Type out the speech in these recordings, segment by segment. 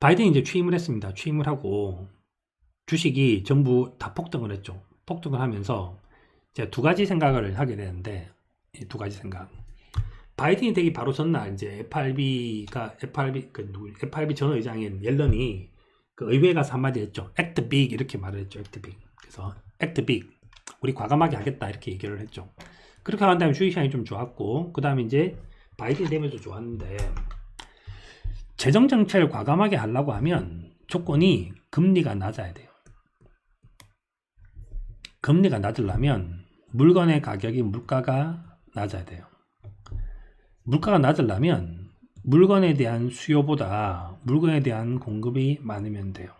바이든이 이제 취임을 했습니다. 취임을 하고 주식이 전부 다 폭등을 했죠. 폭등을 하면서 제가 두 가지 생각을 하게 되는데, 이 두 가지 생각. 바이든이 되기 바로 전날 이제 FRB 전 의장인 옐런이 그 의회에 가서 한마디 했죠. Act big 이렇게 말을 했죠. Act big. 그래서 Act big. 우리 과감하게 하겠다 이렇게 얘기를 했죠. 그렇게 한 다음에 주식시장이 좀 좋았고, 그 다음에 이제 바이든이 되면서 좋았는데, 재정 정책을 과감하게 하려고 하면 조건이 금리가 낮아야 돼요. 금리가 낮으려면 물건의 가격이 물가가 낮아야 돼요. 물가가 낮으려면 물건에 대한 수요보다 물건에 대한 공급이 많으면 돼요.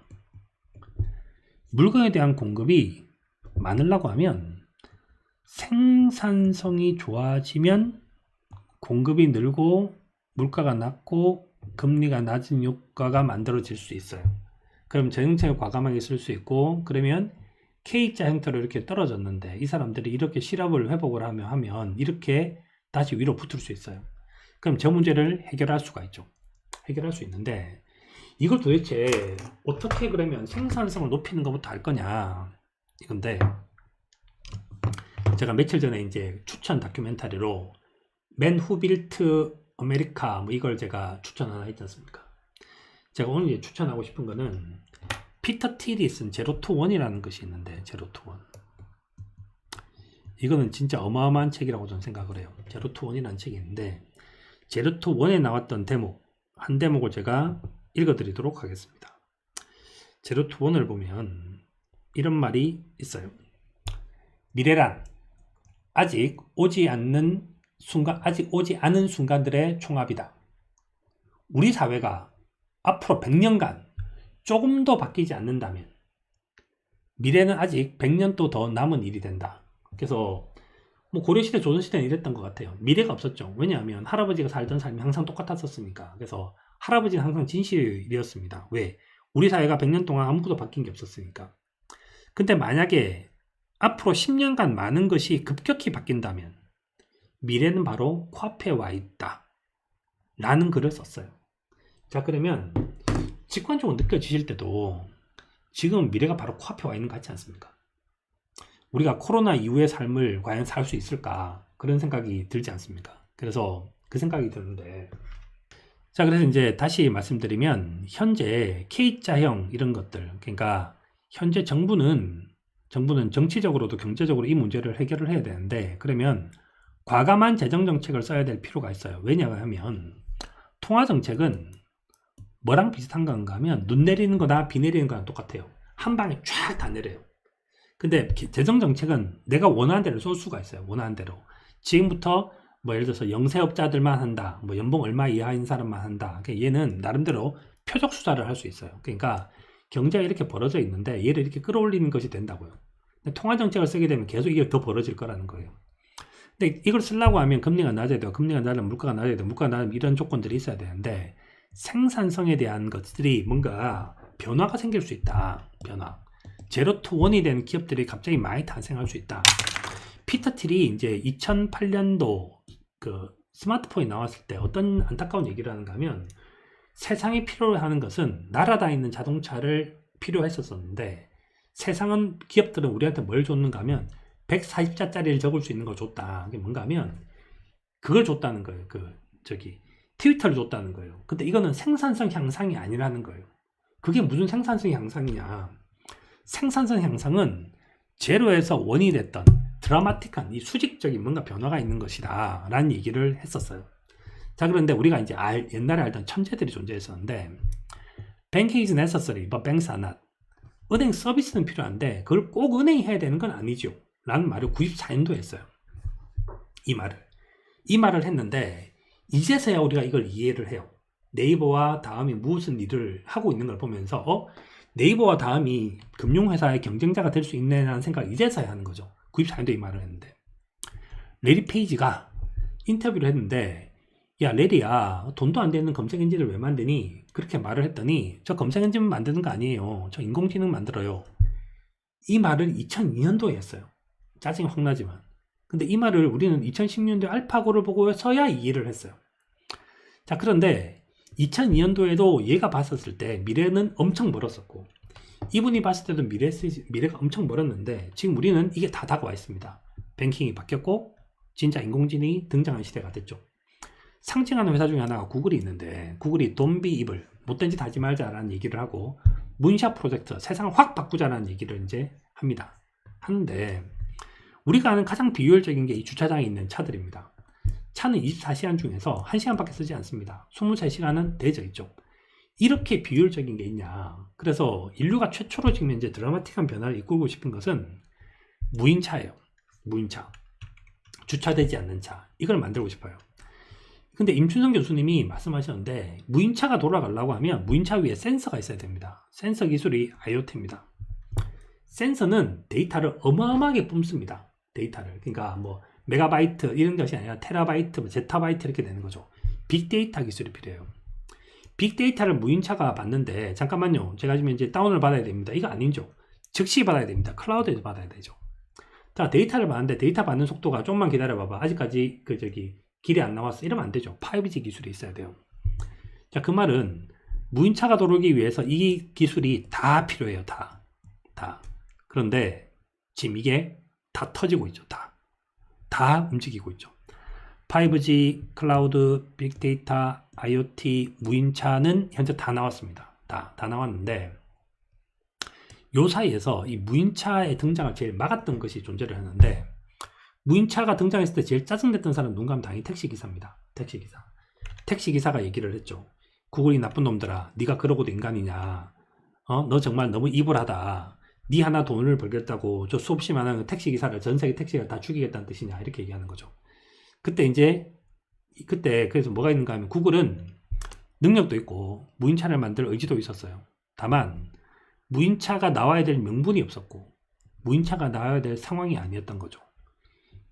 물건에 대한 공급이 많으려고 하면 생산성이 좋아지면 공급이 늘고 물가가 낮고 금리가 낮은 효과가 만들어질 수 있어요. 그럼 재정책을 과감하게 쓸 수 있고, 그러면 K자 형태로 이렇게 떨어졌는데 이 사람들이 이렇게 실업을 회복을 하면 이렇게 다시 위로 붙을 수 있어요. 그럼 저 문제를 해결할 수가 있죠. 해결할 수 있는데, 이걸 도대체 어떻게 그러면 생산성을 높이는 것부터 할 거냐 이건데, 제가 며칠 전에 이제 추천 다큐멘터리로 맨 후 빌트 아메리카 뭐 이걸 제가 추천 하나 했지 않습니까? 제가 오늘 이제 추천하고 싶은 거는 피터 틸이 쓴 제로 투 원이라는 것이 있는데, 제로 투 원. 이거는 진짜 어마어마한 책이라고 저는 생각을 해요. 제로 투 원이라는 책이 있는데, 제로 투 원에 나왔던 대목, 한 대목을 제가 읽어드리도록 하겠습니다. 제로 투 원을 보면 이런 말이 있어요. 미래란 아직 오지 않은 순간들의 총합이다. 우리 사회가 앞으로 100년간 조금도 바뀌지 않는다면 미래는 아직 100년도 더 남은 일이 된다. 그래서 뭐 고려시대, 조선시대는 이랬던 것 같아요. 미래가 없었죠. 왜냐하면 할아버지가 살던 삶이 항상 똑같았었으니까. 그래서 할아버지는 항상 진실이었습니다. 왜? 우리 사회가 100년 동안 아무것도 바뀐 게 없었으니까. 근데 만약에 앞으로 10년간 많은 것이 급격히 바뀐다면 미래는 바로 코앞에 와 있다 라는 글을 썼어요. 자, 그러면 직관적으로 느껴지실 때도 지금 미래가 바로 코앞에 와 있는 것 같지 않습니까? 우리가 코로나 이후의 삶을 과연 살 수 있을까, 그런 생각이 들지 않습니까? 그래서 그 생각이 드는데, 자, 그래서 이제 다시 말씀드리면 현재 K자형 이런 것들, 그러니까 현재 정부는 정치적으로도 경제적으로 이 문제를 해결을 해야 되는데, 그러면 과감한 재정 정책을 써야 될 필요가 있어요. 왜냐하면 통화 정책은 뭐랑 비슷한 건가 하면 눈 내리는 거나 비 내리는 거랑 똑같아요. 한 방에 쫙 다 내려요. 근데 재정 정책은 내가 원하는 대로 쏠 수가 있어요. 원하는 대로. 지금부터 뭐 예를 들어서 영세업자들만 한다. 뭐 연봉 얼마 이하인 사람만 한다. 그러니까 얘는 나름대로 표적 수사를 할 수 있어요. 그러니까 경제가 이렇게 벌어져 있는데 얘를 이렇게 끌어올리는 것이 된다고요. 근데 통화 정책을 쓰게 되면 계속 이게 더 벌어질 거라는 거예요. 근데 이걸 쓰려고 하면 금리가 낮아야 돼요. 금리가 낮으면 물가가 낮아야 돼요. 물가가 낮으면 이런 조건들이 있어야 되는데, 생산성에 대한 것들이 뭔가 변화가 생길 수 있다. 변화. 제로 투 원이 된 기업들이 갑자기 많이 탄생할 수 있다. 피터 틸이 이제 2008년도 그 스마트폰이 나왔을 때 어떤 안타까운 얘기를 하는가 하면, 세상이 필요로 하는 것은 날아다니는 자동차를 필요했었는데, 세상은, 기업들은 우리한테 뭘 줬는가 하면 140자짜리를 적을 수 있는 걸 줬다. 그게 뭔가 하면 그걸 줬다는 거예요. 트위터를 줬다는 거예요. 근데 이거는 생산성 향상이 아니라는 거예요. 그게 무슨 생산성 향상이냐. 생산성 향상은 제로에서 원이 됐던 드라마틱한 이 수직적인 뭔가 변화가 있는 것이다 라는 얘기를 했었어요. 자, 그런데 우리가 이제 옛날에 알던 천재들이 존재했었는데, Banking is necessary, but banks are not. 은행 서비스는 필요한데 그걸 꼭 은행이 해야 되는 건 아니죠 라는 말을 94년도에 했어요. 이 말을 했는데 이제서야 우리가 이걸 이해를 해요. 네이버와 다음이 무슨 일을 하고 있는 걸 보면서 네이버와 다음이 금융회사의 경쟁자가 될 수 있네라는 생각을 이제서야 하는 거죠. 94년도에 이 말을 했는데, 레리 페이지가 인터뷰를 했는데, 야 레리야, 돈도 안 되는 검색 엔진을 왜 만드니? 그렇게 말을 했더니, 저 검색 엔진 만드는 거 아니에요. 저 인공지능 만들어요. 이 말을 2002년도에 했어요. 짜증이 확 나지만. 근데 이 말을 우리는 2010년도에 알파고를 보고서야 이해를 했어요. 자, 그런데 2002년도에도 얘가 봤었을 때 미래는 엄청 멀었었고, 이분이 봤을 때도 미래가 엄청 멀었는데, 지금 우리는 이게 다 다가와 있습니다. 뱅킹이 바뀌었고 진짜 인공지능이 등장한 시대가 됐죠. 상징하는 회사 중에 하나가 구글이 있는데, 구글이 Don't be evil, 못된 짓 하지 말자라는 얘기를 하고, 문샷 프로젝트, 세상을 확 바꾸자라는 얘기를 이제 합니다. 하는데, 우리가 아는 가장 비효율적인 게 이 주차장에 있는 차들입니다. 차는 24시간 중에서 1시간밖에 쓰지 않습니다. 23시간은 대져 있죠. 이렇게 비효율적인 게 있냐. 그래서 인류가 최초로 지금 이제 드라마틱한 변화를 이끌고 싶은 것은 무인차예요. 무인차. 주차되지 않는 차. 이걸 만들고 싶어요. 근데 임춘성 교수님이 말씀하셨는데, 무인차가 돌아가려고 하면 무인차 위에 센서가 있어야 됩니다. 센서 기술이 IoT입니다. 센서는 데이터를 어마어마하게 뿜습니다. 데이터를. 그러니까 뭐 메가바이트 이런 것이 아니라 테라바이트, 제타바이트 이렇게 되는 거죠. 빅데이터 기술이 필요해요. 빅데이터를 무인차가 받는데, 잠깐만요, 제가 지금 이제 다운을 받아야 됩니다. 이거 아니죠. 즉시 받아야 됩니다. 클라우드에서 받아야 되죠. 자, 데이터를 받는데 데이터 받는 속도가 좀만 기다려봐봐. 아직까지 길이 안 나왔어. 이러면 안 되죠. 5G 기술이 있어야 돼요. 자, 그 말은 무인차가 돌기 위해서 이 기술이 다 필요해요. 다. 그런데 지금 이게 다 터지고 있죠. 다 움직이고 있죠. 5G, 클라우드, 빅데이터, IoT, 무인차는 현재 다 나왔습니다. 다 나왔는데, 요 사이에서 이 무인차의 등장을 제일 막았던 것이 존재를 하는데, 무인차가 등장했을 때 제일 짜증냈던 사람은 누군가 하면 당연히 택시기사입니다. 택시기사가 얘기를 했죠. 구글이 나쁜 놈들아, 네가 그러고도 인간이냐. 너 정말 너무 이불하다. 네 하나 돈을 벌겠다고 저 수없이 많은 택시기사를, 전 세계 택시를 다 죽이겠다는 뜻이냐. 이렇게 얘기하는 거죠. 그때 그래서 뭐가 있는가 하면, 구글은 능력도 있고 무인차를 만들 의지도 있었어요. 다만 무인차가 나와야 될 명분이 없었고, 무인차가 나와야 될 상황이 아니었던 거죠.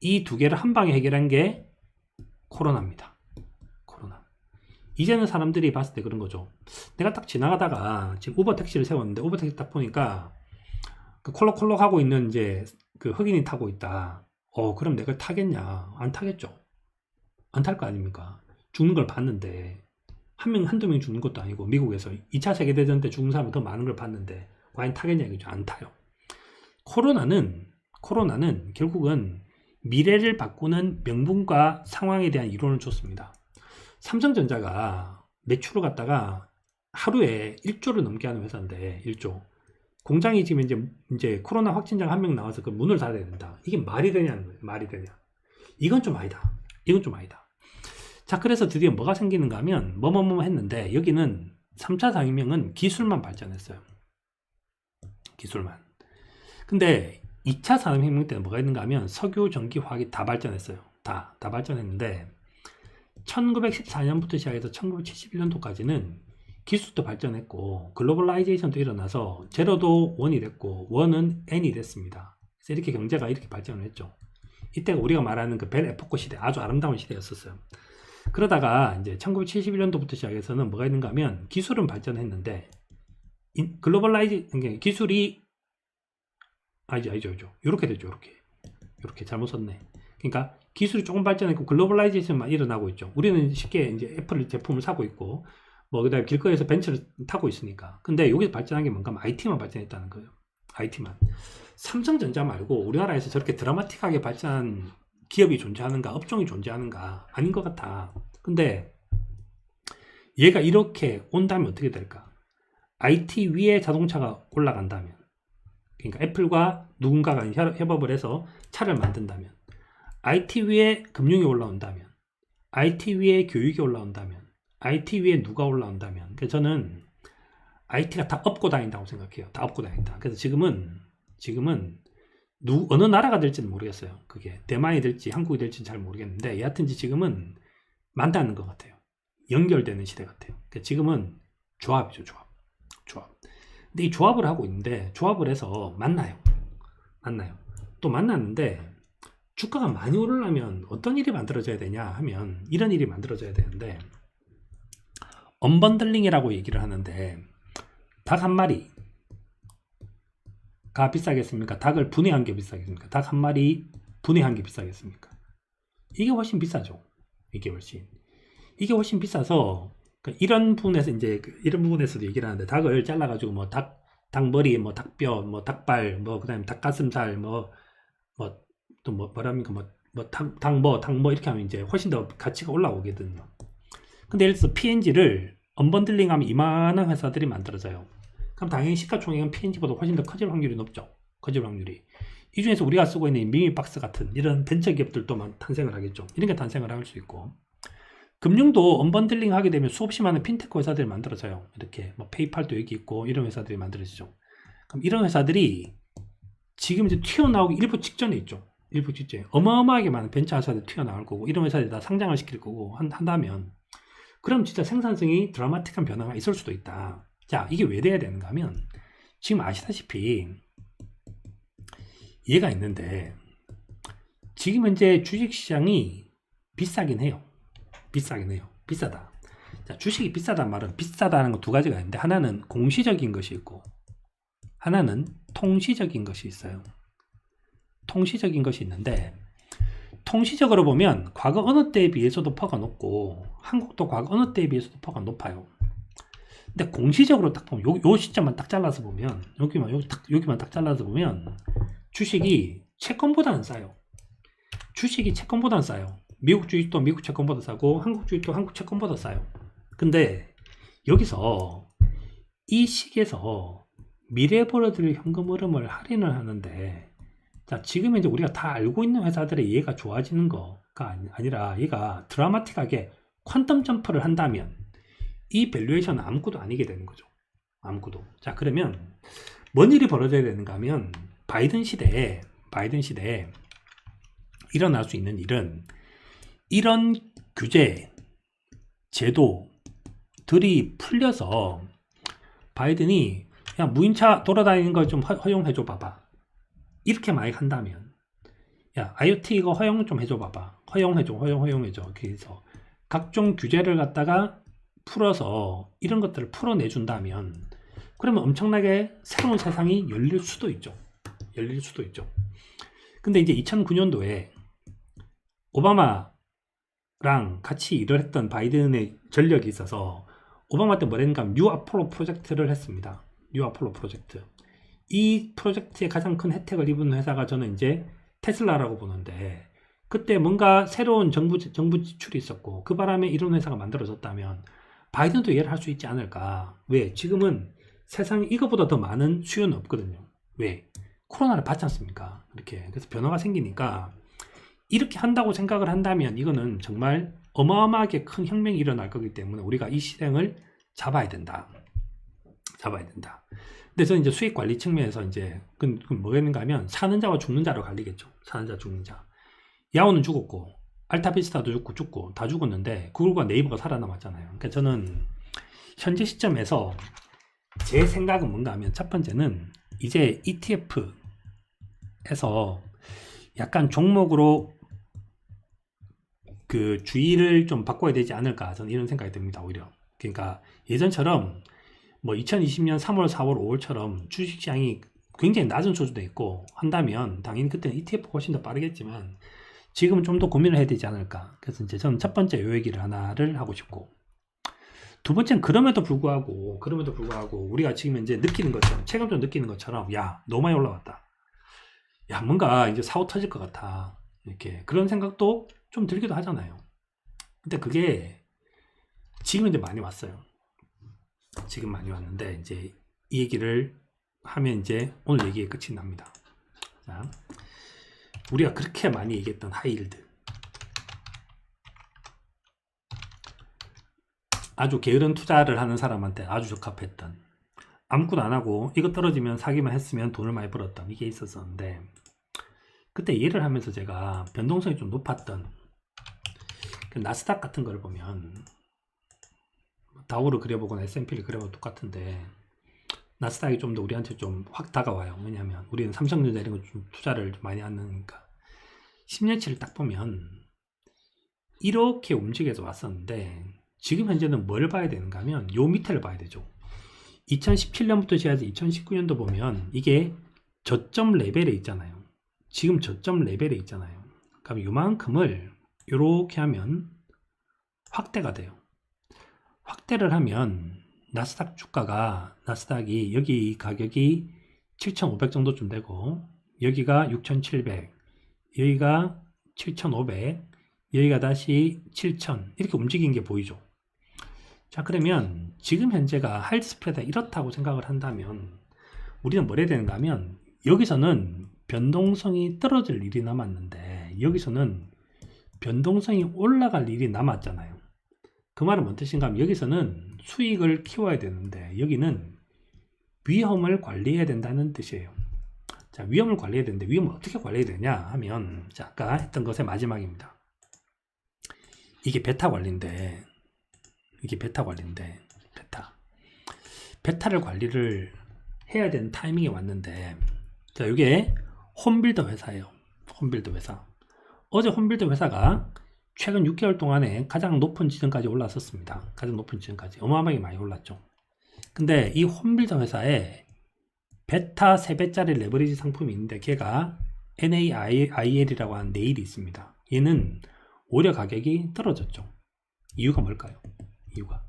이 두 개를 한 방에 해결한 게 코로나입니다. 코로나. 이제는 사람들이 봤을 때 그런 거죠. 내가 딱 지나가다가 지금 우버 택시를 세웠는데, 우버 택시 딱 보니까 그 콜록콜록 하고 있는 이제 그 흑인이 타고 있다. 그럼 내가 타겠냐? 안 타겠죠. 안 탈 거 아닙니까? 죽는 걸 봤는데, 한두 명 죽는 것도 아니고, 미국에서 2차 세계대전 때 죽은 사람이 더 많은 걸 봤는데, 과연 타겠냐? 이거죠. 안 타요. 코로나는 결국은 미래를 바꾸는 명분과 상황에 대한 이론을 줬습니다. 삼성전자가 매출을 갖다가 하루에 1조를 넘게 하는 회사인데, 1조. 공장이 지금 이제 코로나 확진자가 한 명 나와서 그 문을 닫아야 된다. 이게 말이 되냐는 거예요. 말이 되냐. 이건 좀 아니다. 자, 그래서 드디어 뭐가 생기는가 하면, 뭐뭐 했는데, 여기는 3차 산업혁명은 기술만 발전했어요. 기술만. 근데 2차 산업혁명 때는 뭐가 있는가 하면, 석유, 전기, 화학이 다 발전했어요. 다 발전했는데, 1914년부터 시작해서 1971년도까지는 기술도 발전했고, 글로벌라이제이션도 일어나서, 제로도 원이 됐고, 원은 n이 됐습니다. 그래서 이렇게 경제가 이렇게 발전을 했죠. 이때가 우리가 말하는 그 벨 에포크 시대, 아주 아름다운 시대였었어요. 그러다가 이제 1971년도부터 시작해서는 뭐가 있는가 하면, 기술은 발전했는데, 기술이, 아니죠. 이렇게 되죠. 이렇게 잘못 썼네. 그러니까 기술이 조금 발전했고 글로벌라이제이션만 일어나고 있죠. 우리는 쉽게 이제 애플 제품을 사고 있고, 그다음에 길거리에서 벤츠를 타고 있으니까. 근데 여기서 발전한 게 뭔가 하면 IT만 발전했다는 거예요. IT만. 삼성전자 말고 우리나라에서 저렇게 드라마틱하게 발전한 기업이 존재하는가, 업종이 존재하는가? 아닌 것 같아. 근데 얘가 이렇게 온다면 어떻게 될까? IT 위에 자동차가 올라간다면, 그러니까 애플과 누군가가 협업을 해서 차를 만든다면, IT 위에 금융이 올라온다면, IT 위에 교육이 올라온다면, IT 위에 누가 올라온다면, 그래서 저는 IT가 다 업고 다닌다고 생각해요. 다 업고 다닌다. 그래서 지금은 어느 나라가 될지는 모르겠어요. 그게 대만이 될지 한국이 될지는 잘 모르겠는데, 여하튼 지금은 만나는 것 같아요. 연결되는 시대 같아요. 그러니까 지금은 조합이죠. 조합. 근데 이 조합을 하고 있는데, 조합을 해서 만나요. 또 만났는데, 주가가 많이 오르려면 어떤 일이 만들어져야 되냐 하면, 이런 일이 만들어져야 되는데, 언번들링이라고 얘기를 하는데, 닭 한 마리가 비싸겠습니까? 닭을 분해한 게 비싸겠습니까? 닭 한 마리 분해한 게 비싸겠습니까? 이게 훨씬 비싸죠. 이게 훨씬 비싸서, 이런 부분에서 이제 이런 부분에서도 얘기를 하는데 닭을 잘라가지고 뭐 닭머리, 뭐 닭뼈, 뭐 닭발, 뭐 그다음에 닭가슴살, 또 뭐랍니까, 닭 이렇게 하면 이제 훨씬 더 가치가 올라오거든요. 근데 예를 들어서 P&G를 언번들링하면 이만한 회사들이 만들어져요. 그럼 당연히 시가총액은 P&G보다 훨씬 더 커질 확률이 높죠. 커질 확률이. 이 중에서 우리가 쓰고 있는 미미박스 같은 이런 벤처 기업들도 탄생을 하겠죠. 이런 게 탄생을 할 수 있고. 금융도 언번들링 하게 되면 수없이 많은 핀테크 회사들이 만들어져요. 이렇게 뭐 페이팔도 여기 있고 이런 회사들이 만들어지죠. 그럼 이런 회사들이 지금 이제 튀어나오기 일부 직전에 있죠. 일부 직전에 어마어마하게 많은 벤처 회사들이 튀어나올 거고 이런 회사들이 다 상장을 시킬 거고 한다면 그럼 진짜 생산성이 드라마틱한 변화가 있을 수도 있다. 자, 이게 왜 돼야 되는가 하면 지금 아시다시피 얘가 있는데 지금 현재 주식시장이 비싸긴 해요. 비싸다. 자, 주식이 비싸단 말은 비싸다는 거 두 가지가 있는데 하나는 공시적인 것이 있고 하나는 통시적인 것이 있어요. 통시적인 것이 있는데 통시적으로 보면 과거 어느 때에 비해서도 퍼가 높고 한국도 과거 어느 때에 비해서도 퍼가 높아요. 근데 공시적으로 딱 보면 요 시점만 딱 잘라서 보면 여기만 딱 잘라서 보면 주식이 채권보다는 싸요. 미국 주식도 미국 채권보다 싸고 한국 주식도 한국 채권보다 싸요. 근데 여기서 이 시기에서 미래 벌어들일 현금 흐름을 할인을 하는데 자, 지금 이제 우리가 다 알고 있는 회사들의 얘가 좋아지는 거가 아니라 얘가 드라마틱하게 퀀텀 점프를 한다면 이 밸류에이션은 아무것도 아니게 되는 거죠. 아무것도. 자, 그러면 뭔 일이 벌어져야 되는가 하면 바이든 시대에 일어날 수 있는 일은 이런 규제, 제도들이 풀려서 바이든이 야, 무인차 돌아다니는 걸 좀 허용해줘 봐봐. 이렇게 많이 한다면 야, IoT 이거 허용 좀 해줘 봐봐. 허용해줘. 그래서 각종 규제를 갖다가 풀어서 이런 것들을 풀어내준다면 그러면 엄청나게 새로운 세상이 열릴 수도 있죠. 근데 이제 2009년도에 오바마랑 같이 일을 했던 바이든의 전력이 있어서 오바마 때 뭐랬는가 하면 뉴 아폴로 프로젝트를 했습니다. 뉴 아폴로 프로젝트. 이 프로젝트의 가장 큰 혜택을 입은 회사가 저는 이제 테슬라라고 보는데 그때 뭔가 새로운 정부 지출이 있었고 그 바람에 이런 회사가 만들어졌다면 바이든도 이해를 할 수 있지 않을까. 왜? 지금은 세상에 이거보다 더 많은 수요는 없거든요. 왜? 코로나를 받지 않습니까? 이렇게. 그래서 변화가 생기니까 이렇게 한다고 생각을 한다면 이거는 정말 어마어마하게 큰 혁명이 일어날 거기 때문에 우리가 이 시장을 잡아야 된다. 근데 저는 이제 수익 관리 측면에서 이제 그건 뭐겠는가 하면 사는 자와 죽는 자로 갈리겠죠. 사는 자, 죽는 자. 야후는 죽었고 알타비스타도 죽고 다 죽었는데 구글과 네이버가 살아남았잖아요. 그러니까 저는 현재 시점에서 제 생각은 뭔가 하면 첫 번째는 이제 ETF에서 약간 종목으로 그 주의를 좀 바꿔야 되지 않을까 저는 이런 생각이 듭니다. 오히려. 그러니까 예전처럼 뭐 2020년 3월, 4월, 5월처럼 주식시장이 굉장히 낮은 수준에 있고 한다면 당연히 그때는 ETF가 훨씬 더 빠르겠지만 지금은 좀 더 고민을 해야 되지 않을까. 그래서 이제 저는 첫 번째 요 얘기를 하나를 하고 싶고 두 번째는 그럼에도 불구하고 우리가 지금 이제 느끼는 것처럼 체감적으로 느끼는 것처럼 야 너무 많이 올라왔다. 야 뭔가 이제 사고 터질 것 같아. 이렇게 그런 생각도 좀 들기도 하잖아요. 근데 그게 지금 이제 많이 왔어요. 지금 많이 왔는데 이제 이 얘기를 하면 이제 오늘 얘기의 끝이 납니다. 자, 우리가 그렇게 많이 얘기했던 하이힐드, 아주 게으른 투자를 하는 사람한테 아주 적합했던, 아무것도 안 하고 이거 떨어지면 사기만 했으면 돈을 많이 벌었던 이게 있었었는데 그때 이해를 하면서 제가 변동성이 좀 높았던 그 나스닥 같은 걸 보면 다우를 그려보거나 S&P를 그려보면 똑같은데 나스닥이 좀 더 우리한테 좀 확 다가와요. 왜냐하면 우리는 삼성전자 이런 거 좀 투자를 좀 많이 하니까 10년치를 딱 보면 이렇게 움직여서 왔었는데 지금 현재는 뭘 봐야 되는가 하면 요 밑에를 봐야 되죠. 2017년부터 시작해서 2019년도 보면 이게 저점 레벨에 있잖아요. 지금 저점 레벨에 있잖아요. 그럼 요만큼을 이렇게 하면 확대가 돼요. 확대를 하면 나스닥 주가가 나스닥이 여기 가격이 7,500 정도쯤 되고 여기가 6,700 여기가 7,500 여기가 다시 7,000 이렇게 움직인 게 보이죠. 자, 그러면 지금 현재가 하이드 스프레드가 이렇다고 생각을 한다면 우리는 뭘 해야 되는가 하면 여기서는 변동성이 떨어질 일이 남았는데 여기서는 변동성이 올라갈 일이 남았잖아요. 그 말은 뭔 뜻인가 하면 여기서는 수익을 키워야 되는데 여기는 위험을 관리해야 된다는 뜻이에요. 자, 위험을 관리해야 되는데 위험을 어떻게 관리해야 되냐 하면 자, 아까 했던 것의 마지막입니다. 이게 베타 관리인데 이게 베타 관리인데 베타를 관리를 해야 되는 타이밍이 왔는데 자, 이게 홈빌더 회사예요. 홈빌더 회사. 어제 홈빌더 회사가 최근 6개월 동안에 가장 높은 지점까지 올랐었습니다. 가장 높은 지점까지 어마어마하게 많이 올랐죠. 근데 이 홈빌더 회사에 베타 3배짜리 레버리지 상품이 있는데 걔가 NAIL이라고 하는 네일이 있습니다. 얘는 오히려 가격이 떨어졌죠. 이유가 뭘까요? 이유가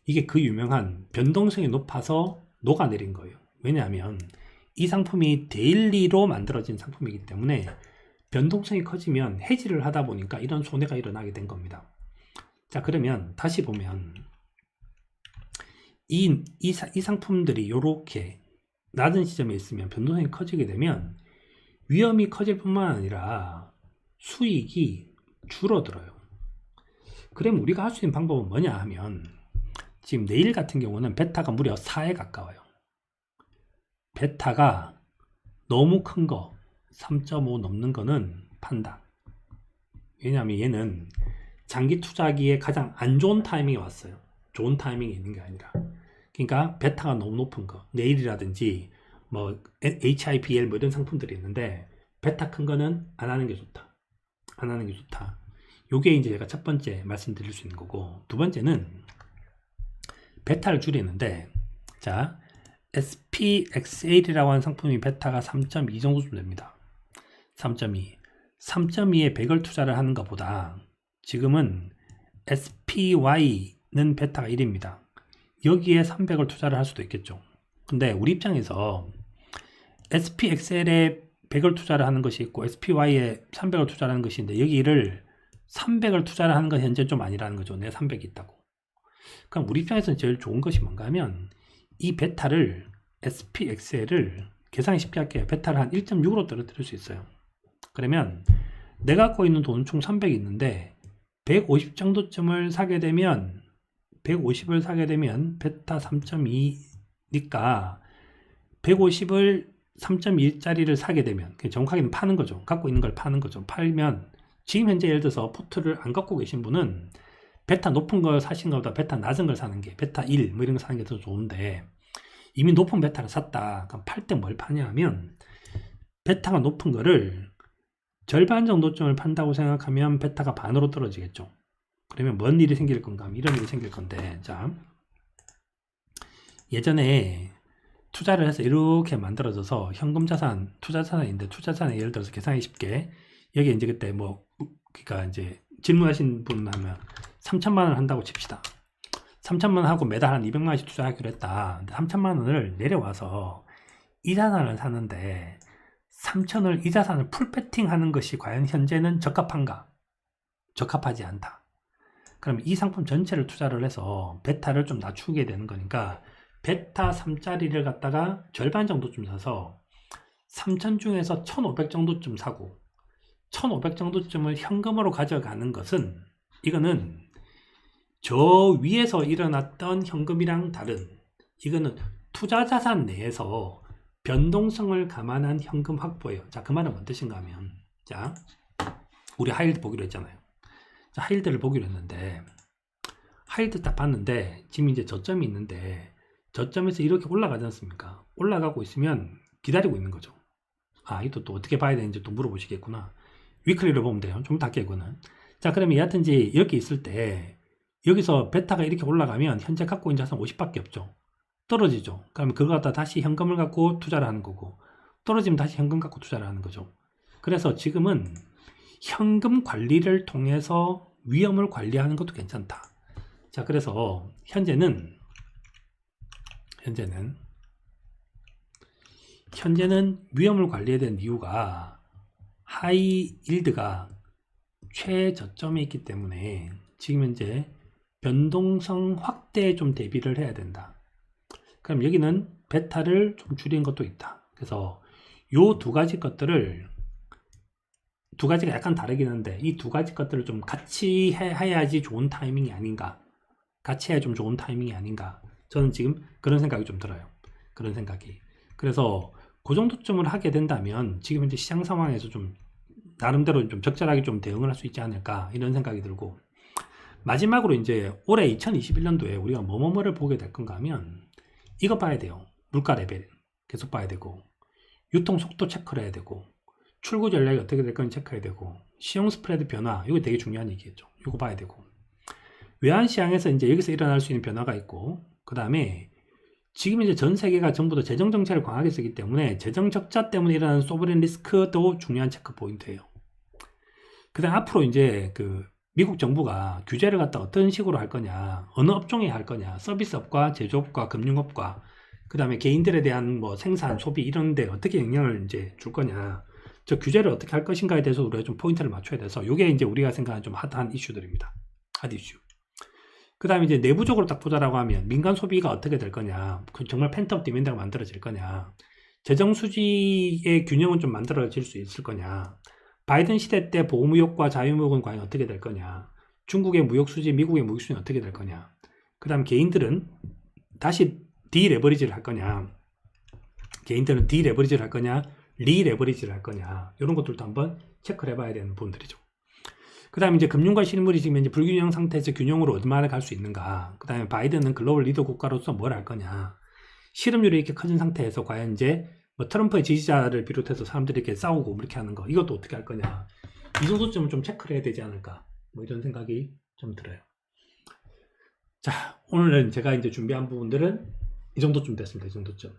이게 그 유명한 변동성이 높아서 녹아내린 거예요. 왜냐하면 이 상품이 데일리로 만들어진 상품이기 때문에 변동성이 커지면 해지를 하다 보니까 이런 손해가 일어나게 된 겁니다. 자, 그러면 다시 보면 이 상품들이 이렇게 낮은 시점에 있으면 변동성이 커지게 되면 위험이 커질 뿐만 아니라 수익이 줄어들어요. 그럼 우리가 할 수 있는 방법은 뭐냐 하면 지금 내일 같은 경우는 베타가 무려 4에 가까워요. 베타가 너무 큰 거 3.5 넘는 거는 판다. 왜냐하면 얘는 장기 투자기에 가장 안 좋은 타이밍이 왔어요. 좋은 타이밍이 있는 게 아니라. 그러니까 베타가 너무 높은 거 내일이라든지 뭐 HIPL 뭐 이런 상품들이 있는데 베타 큰 거는 안 하는 게 좋다. 안 하는 게 좋다. 요게 이제 제가 첫 번째 말씀드릴 수 있는 거고, 두 번째는 베타를 줄이는데 자, SPXL이라고 하는 상품이 베타가 3.2 정도쯤 됩니다. 3.2에 100을 투자를 하는 것보다 지금은 SPY는 베타가 1입니다. 여기에 300을 투자를 할 수도 있겠죠. 근데 우리 입장에서 SPXL에 100을 투자를 하는 것이 있고 SPY에 300을 투자를 하는 것이 있는데 여기를 300을 투자를 하는 건 현재 좀 아니라는 거죠. 내 300이 있다고. 그럼 우리 입장에서는 제일 좋은 것이 뭔가 하면 이 베타를 SPXL을 계산이 쉽게 할게요. 베타를 한 1.6으로 떨어뜨릴 수 있어요. 그러면 내가 갖고 있는 돈은 총 300이 있는데 150 정도쯤을 사게 되면 150을 사게 되면 베타 3.2니까 150을 3.1짜리를 사게 되면 정확하게는 파는 거죠. 갖고 있는 걸 파는 거죠. 팔면 지금 현재 예를 들어서 포트를 안 갖고 계신 분은 베타 높은 걸 사신 것보다 베타 낮은 걸 사는 게 베타 1 뭐 이런 거 사는 게 더 좋은데 이미 높은 베타를 샀다. 그럼 팔 때 뭘 파냐 하면 베타가 높은 거를 절반 정도쯤을 판다고 생각하면 베타가 반으로 떨어지겠죠. 그러면 뭔 일이 생길 건가 하면 이런 일이 생길 건데, 자, 예전에 투자를 해서 이렇게 만들어져서 현금 자산, 투자 자산인데 투자 자산에 예를 들어서 계산하기 쉽게 여기 이제 그때 뭐 그러니까 이제 질문하신 분 하면 3천만 원 한다고 칩시다. 3천만 원 하고 매달 한 200만 원씩 투자하기로 했다. 3천만 원을 내려와서 이 자산을 사는데 3천을 이 자산을 풀배팅 하는 것이 과연 현재는 적합한가? 적합하지 않다. 그럼 이 상품 전체를 투자를 해서 베타를 좀 낮추게 되는 거니까 베타 3짜리를 갖다가 절반 정도쯤 사서 3천 중에서 1,500 정도쯤 사고 1,500 정도쯤을 현금으로 가져가는 것은 이거는 저 위에서 일어났던 현금이랑 다른, 이거는 투자 자산 내에서 변동성을 감안한 현금 확보예요. 자, 그 말은 뭔 뜻인가 하면, 자, 우리 하이힐드 보기로 했잖아요. 자, 하이힐드를 보기로 했는데 하이힐드 딱 봤는데 지금 이제 저점이 있는데 저점에서 이렇게 올라가지 않습니까? 올라가고 있으면 기다리고 있는 거죠. 아, 이것도 또 어떻게 봐야 되는지 또 물어보시겠구나. 위클리로 보면 돼요. 좀 닦게 이거는. 자, 그러면 여하튼지 이렇게 있을 때 여기서 베타가 이렇게 올라가면 현재 갖고 있는 자산 50밖에 없죠. 떨어지죠. 그러면 그거 갖다 다시 현금을 갖고 투자를 하는 거고 떨어지면 다시 현금 갖고 투자를 하는 거죠. 그래서 지금은 현금 관리를 통해서 위험을 관리하는 것도 괜찮다. 자, 그래서 현재는 위험을 관리해야 되는 이유가 하이 일드가 최저점에 있기 때문에 지금 현재 변동성 확대에 좀 대비를 해야 된다. 그럼 여기는 베타를 좀 줄인 것도 있다. 그래서 요 두 가지 것들을, 두 가지가 약간 다르긴 한데 이 두 가지 것들을 좀 같이 해야지 좋은 타이밍이 아닌가, 같이 해야 좀 좋은 타이밍이 아닌가, 저는 지금 그런 생각이 좀 들어요. 그런 생각이. 그래서 그 정도쯤을 하게 된다면 지금 현재 시장 상황에서 좀 나름대로 좀 적절하게 좀 대응을 할 수 있지 않을까, 이런 생각이 들고, 마지막으로 이제 올해 2021년도에 우리가 뭐뭐뭐를 보게 될 건가 하면 이거 봐야 돼요. 물가 레벨 계속 봐야 되고, 유통 속도 체크를 해야 되고, 출구 전략이 어떻게 될 건지 체크해야 되고, 시용 스프레드 변화, 이거 되게 중요한 얘기겠죠. 이거 봐야 되고, 외환 시장에서 이제 여기서 일어날 수 있는 변화가 있고, 그 다음에 지금 이제 전 세계가 전부 다 재정 정책을 강하게 쓰기 때문에 재정 적자 때문에 일어나는 소브린 리스크도 중요한 체크 포인트예요. 그 다음 앞으로 이제 그 미국 정부가 규제를 갖다 어떤 식으로 할 거냐, 어느 업종에 할 거냐, 서비스업과 제조업과 금융업과 그 다음에 개인들에 대한 뭐 생산, 소비 이런 데 어떻게 영향을 이제 줄 거냐, 저 규제를 어떻게 할 것인가에 대해서 우리가 좀 포인트를 맞춰야 돼서 이게 이제 우리가 생각하는 좀 핫한 이슈들입니다. 핫 이슈. 그 다음에 이제 내부적으로 딱 보자라고 하면 민간 소비가 어떻게 될 거냐, 정말 펜트업 디맨드가 만들어질 거냐, 재정 수지의 균형은 좀 만들어질 수 있을 거냐, 바이든 시대 때 보호무역과 자유무역은 과연 어떻게 될 거냐, 중국의 무역 수지, 미국의 무역 수지는 어떻게 될 거냐, 그 다음 개인들은 다시 디레버리지를 할 거냐, 개인들은 디레버리지를 할 거냐, 리레버리지를 할 거냐, 이런 것들도 한번 체크를 해봐야 되는 부분들이죠. 그 다음에 이제 금융과 실물이 지금 이제 불균형 상태에서 균형으로 얼마나 갈 수 있는가, 그 다음에 바이든은 글로벌 리더 국가로서 뭘 할 거냐, 실업률이 이렇게 커진 상태에서 과연 이제 뭐 트럼프의 지지자를 비롯해서 사람들이 이렇게 싸우고 이렇게 하는 거, 이것도 어떻게 할 거냐, 이 정도쯤은 좀 체크를 해야 되지 않을까, 뭐 이런 생각이 좀 들어요. 자, 오늘은 제가 이제 준비한 부분들은 이 정도쯤 됐습니다. 이 정도쯤.